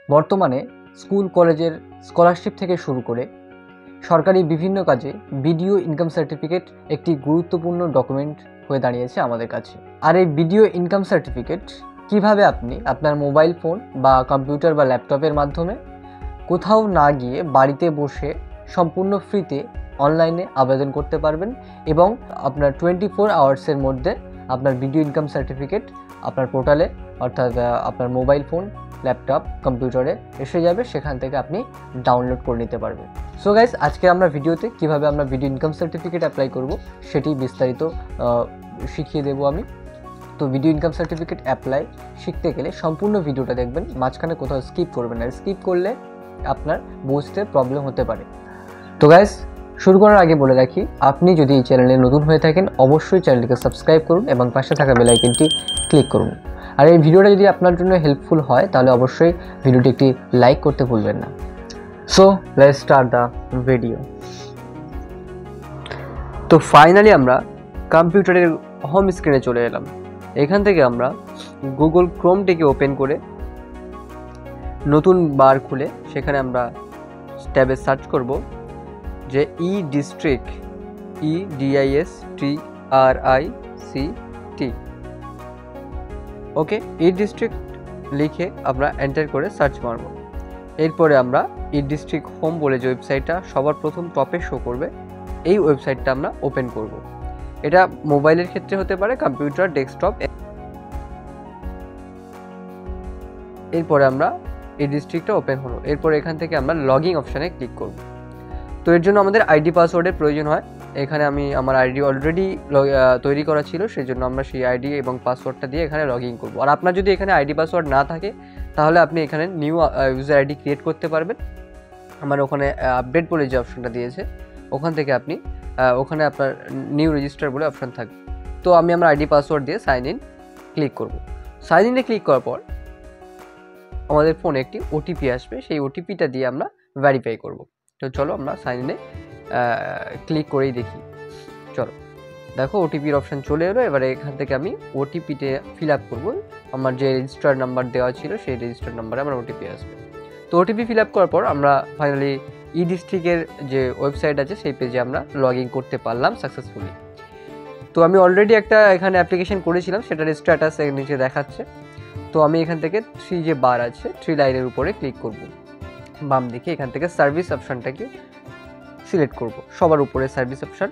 বর্তমানে স্কুল কলেজের স্কলারশিপ থেকে শুরু করে সরকারি বিভিন্ন কাজে বিডিও ইনকাম সার্টিফিকেট একটি গুরুত্বপূর্ণ ডকুমেন্ট হয়ে দাঁড়িয়েছে আমাদের কাছে। আর এই বিডিও ইনকাম সার্টিফিকেট কিভাবে আপনি আপনার মোবাইল ফোন বা কম্পিউটার বা ল্যাপটপের মাধ্যমে কোথাও না গিয়ে বাড়িতে বসে সম্পূর্ণ ফ্রিতে অনলাইনে আবেদন করতে পারবেন এবং আপনার 24 আওয়ার্সের মধ্যে আপনার বিডিও ইনকাম সার্টিফিকেট আপনার পোর্টালে অর্থাৎ আপনার মোবাইল ফোন, ল্যাপটপ, কম্পিউটারে এসে যাবে, সেখান থেকে আপনি ডাউনলোড করে নিতে পারবেন। সো গাইস, আজকে আমরা ভিডিওতে কিভাবে আমরা ভিডিও ইনকাম সার্টিফিকেট অ্যাপ্লাই করব সেটি বিস্তারিত শিখিয়ে দেবো আমি। তো ভিডিও ইনকাম সার্টিফিকেট অ্যাপ্লাই শিখতে গেলে সম্পূর্ণ ভিডিওটা দেখবেন, মাঝখানে কোথাও স্কিপ করবেন না। স্কিপ করলে আপনার বুঝতে প্রবলেম হতে পারে। তো গাইস, শুরু করার আগে বলে রাখি, আপনি যদি এই চ্যানেলে নতুন হয়ে থাকেন অবশ্যই চ্যানেলটিকে সাবস্ক্রাইব করুন এবং পাশে থাকা বেল আইকনটি ক্লিক করুন। আর এই ভিডিওটা যদি আপনার জন্য হেল্পফুল হয় তাহলে অবশ্যই ভিডিওটি একটি লাইক করতে ভুলবেন না। So let's start the video. তো ফাইনালি আমরা কম্পিউটারের হোম স্ক্রিনে চলে এলাম। এখান থেকে আমরা গুগল ক্রোমটিকে ওপেন করে নতুন বার খুলে সেখানে আমরা ট্যাবে সার্চ করব যে ডিস্ট্রিক্ট, EDISTRICT। ওকে, ডিস্ট্রিক্ট লিখে আমরা এন্টার করে সার্চ মারব। এরপরে আমরা ডিস্ট্রিক্ট হোম বলে যে ওয়েবসাইটটা সবার প্রথম টপে শো করবে, এই ওয়েবসাইটটা আমরা ওপেন করব। এটা মোবাইলের ক্ষেত্রে হতে পারে, কম্পিউটার, ডেস্কটপ। এরপরে আমরা এই ডিস্ট্রিক্টটা ওপেন হলো। এরপরে এখান থেকে আমরা লগইন অপশানে ক্লিক করব। তো এর জন্য আমাদের আইডি পাসওয়ার্ডের প্রয়োজন হয়। এখানে আমি আমার আইডি অলরেডি তৈরি করা ছিল, সেই জন্য আমরা সেই আইডি এবং পাসওয়ার্ডটা দিয়ে এখানে লগ ইন করবো। আর আপনার যদি এখানে আইডি পাসওয়ার্ড না থাকে তাহলে আপনি এখানে নিউ ইউজার আইডি ক্রিয়েট করতে পারবেন। আমার ওখানে আপডেট বলে যে অপশানটা দিয়েছে, ওখান থেকে আপনি ওখানে আপনার নিউ রেজিস্টার বলে অপশান থাকবে। তো আমি আমার আইডি পাসওয়ার্ড দিয়ে সাইন ইন ক্লিক করব। সাইন ইনে ক্লিক করার পর আমাদের ফোনে একটি ওটিপি আসবে, সেই ওটিপিটা দিয়ে আমরা ভেরিফাই করব। তো চলো আমরা সাইন ইনে ক্লিক করেই দেখি। চলো, দেখো ওটিপির অপশান চলে এলো। এবারে এখান থেকে আমি ওটিপিতে ফিল আপ করবো। আমার যে রেজিস্টার নাম্বার দেওয়া ছিল সেই রেজিস্টার নাম্বারে আমার ওটিপি আসবে। তো ওটিপি ফিল আপ করার পর আমরা ফাইনালি ডিস্ট্রিক্টের যে ওয়েবসাইট আছে সেই পেজে আমরা লগ ইন করতে পারলাম সাকসেসফুলি। তো আমি অলরেডি একটা এখানে অ্যাপ্লিকেশন করেছিলাম, সেটার স্ট্যাটাস নিচে দেখাচ্ছে। তো আমি এখান থেকে 3 যে বার আছে 3 লাইনের উপরে ক্লিক করব। বাম দিকে এখান থেকে সার্ভিস অপশানটাকে সিলেক্ট করব, সবার উপরে সার্ভিস অপশান।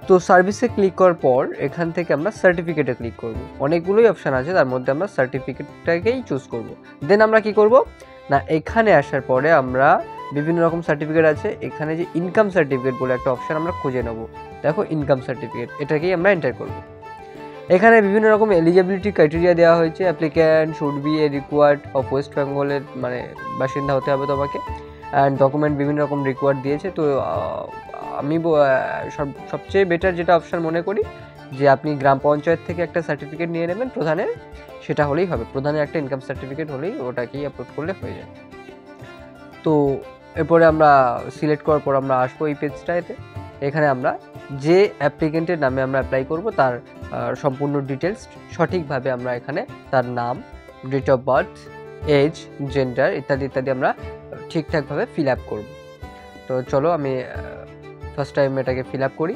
তো সার্ভিসে ক্লিক করার পর এখান থেকে আমরা সার্টিফিকেটে ক্লিক করব। অনেকগুলোই অপশান আছে, তার মধ্যে আমরা সার্টিফিকেটটাকেই চুজ করব। দেন আমরা কি করব না, এখানে আসার পরে আমরা বিভিন্ন রকম সার্টিফিকেট আছে, এখানে যে ইনকাম সার্টিফিকেট বলে একটা অপশান আমরা খুঁজে নেব। দেখো ইনকাম সার্টিফিকেট, এটাকেই আমরা এন্টার করব। এখানে বিভিন্ন রকম এলিজিবিলিটি ক্রাইটেরিয়া দেওয়া হয়েছে। Applicant should B A required of West বেঙ্গলের মানে বাসিন্দা হতে হবে তোমাকে, অ্যান্ড ডকুমেন্ট বিভিন্ন রকম রিকোয়ার্ড দিয়েছে। তো আমি সবচেয়ে বেটার যেটা অপশান মনে করি যে আপনি গ্রাম পঞ্চায়েত থেকে একটা সার্টিফিকেট নিয়ে নেবেন প্রধানের, সেটা হলেই হবে। প্রধানের একটা ইনকাম সার্টিফিকেট হলেই ওটাকেই আপলোড করলে হয়ে যায়। তো এরপরে আমরা সিলেক্ট করার পর আমরা আসবো এই পেজটাতে। এখানে আমরা যে অ্যাপ্লিকেন্টের নামে আমরা অ্যাপ্লাই করব তার সম্পূর্ণ ডিটেলস সঠিকভাবে আমরা এখানে তার নাম, date of birth, age, gender ইত্যাদি ইত্যাদি আমরা ঠিকঠাকভাবে ফিল আপ করব। তো চলো আমি ফার্স্ট টাইম এটাকে ফিল আপ করি।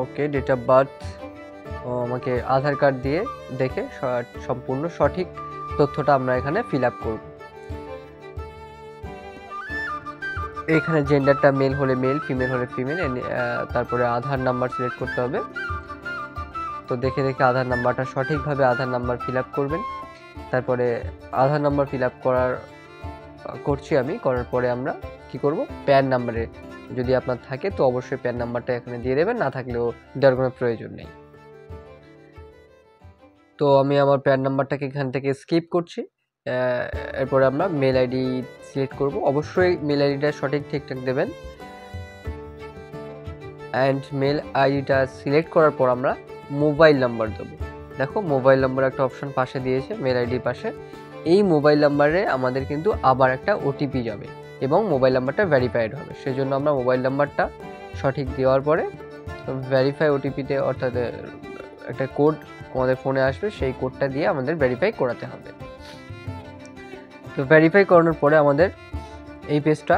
ওকে, ডেট অফ বার্থ আমাকে আধার কার্ড দিয়ে দেখে সম্পূর্ণ সঠিক তথ্যটা আমরা এখানে ফিল আপ করব। এখানে জেন্ডারটা মেল হলে মেল, ফিমেল হলে ফিমেল, তারপরে আধার নাম্বার সিলেক্ট করতে হবে। তো দেখে দেখে আধার নাম্বারটা সঠিকভাবে আধার নাম্বার ফিল আপ করবেন। তারপরে আধার নাম্বার ফিল আপ করছি আমি, করার পরে আমরা কি করব, প্যান নাম্বারে যদি আপনার থাকে তো অবশ্যই প্যান নাম্বারটা এখানে দিয়ে দেবেন, না থাকলেও দেওয়ার কোনো প্রয়োজন নেই। তো আমি আমার প্যান নাম্বারটাকে এখান থেকে স্কিপ করছি। এরপরে আমরা মেল আইডি সিলেক্ট করব। অবশ্যই মেল আইডিটা সঠিক ঠিকঠাক দেবেন। অ্যান্ড মেল আইডিটা সিলেক্ট করার পর আমরা মোবাইল নাম্বার দেবো। দেখো মোবাইল নাম্বার একটা অপশন পাশে দিয়েছে মেল আইডির পাশে। এই মোবাইল নাম্বারে আমাদের কিন্তু আবার একটা ওটিপি যাবে এবং মোবাইল নাম্বারটা ভেরিফাইড হবে। সেজন্য আমরা মোবাইল নাম্বারটা সঠিক দেওয়ার পরে ভেরিফাই ওটিপিতে অর্থাৎ একটা কোড আমাদের ফোনে আসবে, সেই কোডটা দিয়ে আমাদের ভেরিফাই করাতে হবে। তো ভেরিফাই করানোর পরে আমাদের এই পেজটা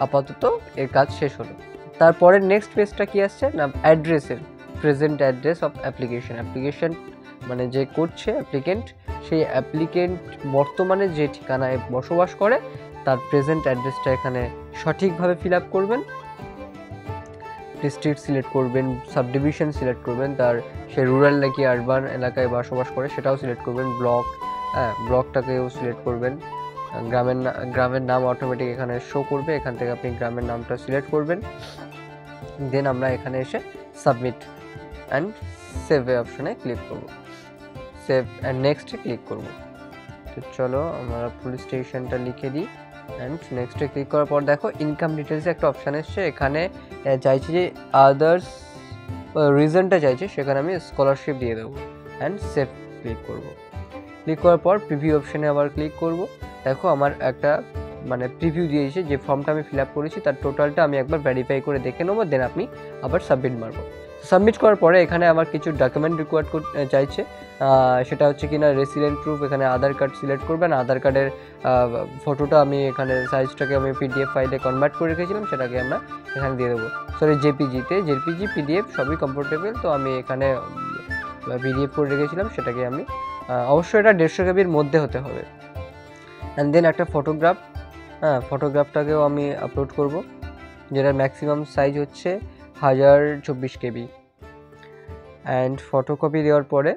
আপাতত এর কাজ শেষ হলো। তারপরে নেক্সট পেজটা কি আসছে না, অ্যাড্রেসের প্রেজেন্ট অ্যাড্রেস অফ অ্যাপ্লিকেশন মানে যে করছে অ্যাপ্লিকেন্ট, সেই অ্যাপ্লিকেন্ট বর্তমানে যে ঠিকানায় বসবাস করে তার প্রেজেন্ট অ্যাড্রেসটা এখানে সঠিকভাবে ফিল আপ করবেন। ডিস্ট্রিক্ট সিলেক্ট করবেন, সাবডিভিশন সিলেক্ট করবেন, তার সে রুরাল নাকি আরবান এলাকায় বসবাস করে সেটাও সিলেক্ট করবেন, ব্লকটাকেও সিলেক্ট করবেন, গ্রামের নাম অটোমেটিক এখানে শো করবে, এখান থেকে আপনি গ্রামের নামটা সিলেক্ট করবেন। দেন আমরা এখানে এসে সাবমিট অ্যান্ড সেভ অপশনে ক্লিক করব, সেভ অ্যান্ড নেক্সটে ক্লিক করব। তো চলো আমরা পুলিশ স্টেশনটা লিখে দিই অ্যান্ড নেক্সটে ক্লিক করার পর দেখো ইনকাম ডিটেলসে একটা অপশান এসছে, এখানে চাইছি যে আদার্স রিজনটা চাইছে, সেখানে আমি স্কলারশিপ দিয়ে দেবো অ্যান্ড সেভ ক্লিক করব। ক্লিক করার পর প্রিভিউ অপশানে আবার ক্লিক করব। দেখো আমার একটা মানে প্রিভিউ দিয়েছে, যে ফর্মটা আমি ফিল আপ করেছি তার টোটালটা আমি একবার ভেরিফাই করে দেখে নেবো, দেন আপনি আবার সাবমিট মারবো। সাবমিট করার পরে এখানে আমার কিছু ডকুমেন্ট রিকোয়ার্ড চাইছে, সেটা হচ্ছে কিনা রেসিডেন্ট প্রুফ, এখানে আধার কার্ড সিলেক্ট করবেন, আধার কার্ডের ফটোটা আমি এখানে সাইজটাকে আমি পিডিএফ ফাইলে কনভার্ট করে রেখেছিলাম, সেটাকে আমরা এখানে দিয়ে দেবো। সরি জেপিজি পিডিএফ সবই কমফোর্টেবল, তো আমি এখানে পিডিএফ করে রেখেছিলাম, সেটাকে আমি অবশ্যই এটা 150 কেবির মধ্যে হতে হবে। অ্যান্ড দেন একটা ফটোগ্রাফটাকেও আমি আপলোড করব, যেটার ম্যাক্সিমাম সাইজ হচ্ছে 1024 কেবি। অ্যান্ড ফটোকপি দেওয়ার পরে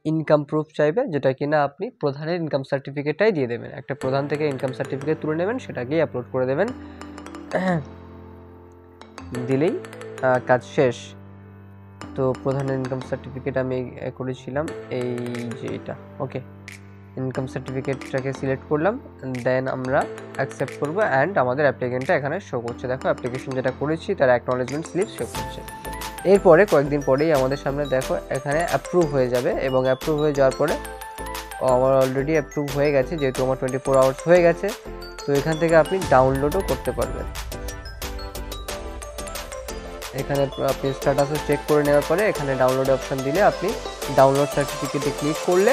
ইনকাম প্রুফ চাইবে, যেটা কিনা আপনি প্রধানের ইনকাম সার্টিফিকেটটাই দিয়ে দেবেন, একটা প্রধান থেকে ইনকাম সার্টিফিকেট তুলে নেবেন, সেটাকেই আপলোড করে দেবেন, দিলেই কাজ শেষ। তো প্রধানের ইনকাম সার্টিফিকেট আমি করেছিলাম এই যে এটা, ওকে, ইনকাম সার্টিফিকেটটাকে সিলেক্ট করলাম, দেন আমরা অ্যাকসেপ্ট করবো অ্যান্ড আমাদের অ্যাপ্লিকেশনটা এখানে শো করছে। দেখো অ্যাপ্লিকেশন যেটা করেছি তার অ্যাকনলেজমেন্ট স্লিপ শো করছে। এরপরে কয়েকদিন পরেই আমাদের সামনে দেখো এখানে অ্যাপ্রুভ হয়ে যাবে, এবং অ্যাপ্রুভ হয়ে যাওয়ার পরে আমার অলরেডি অ্যাপ্রুভ হয়ে গেছে, যেহেতু আমার 24 আওয়ার্স হয়ে গেছে, তো এখান থেকে আপনি ডাউনলোডও করতে পারবেন। এখানে আপনি স্ট্যাটাসও চেক করে নেওয়ার পরে এখানে ডাউনলোড অপশান দিলে আপনি ডাউনলোড সার্টিফিকেটে ক্লিক করলে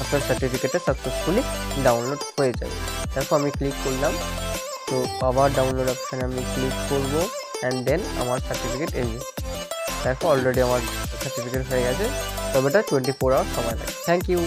আপনার সার্টিফিকেটে সাকসেসফুলি ডাউনলোড হয়ে যাবে। দেখো আমি ক্লিক করলাম, তো আবার ডাউনলোড অপশানে আমি ক্লিক করব অ্যান্ড দেন আমার সার্টিফিকেট এই যে দেখো অলরেডি আমার সার্টিফিকেট হয়ে গেছে, তবে এটা 24 আওয়ার সময় লাগে। Thank you.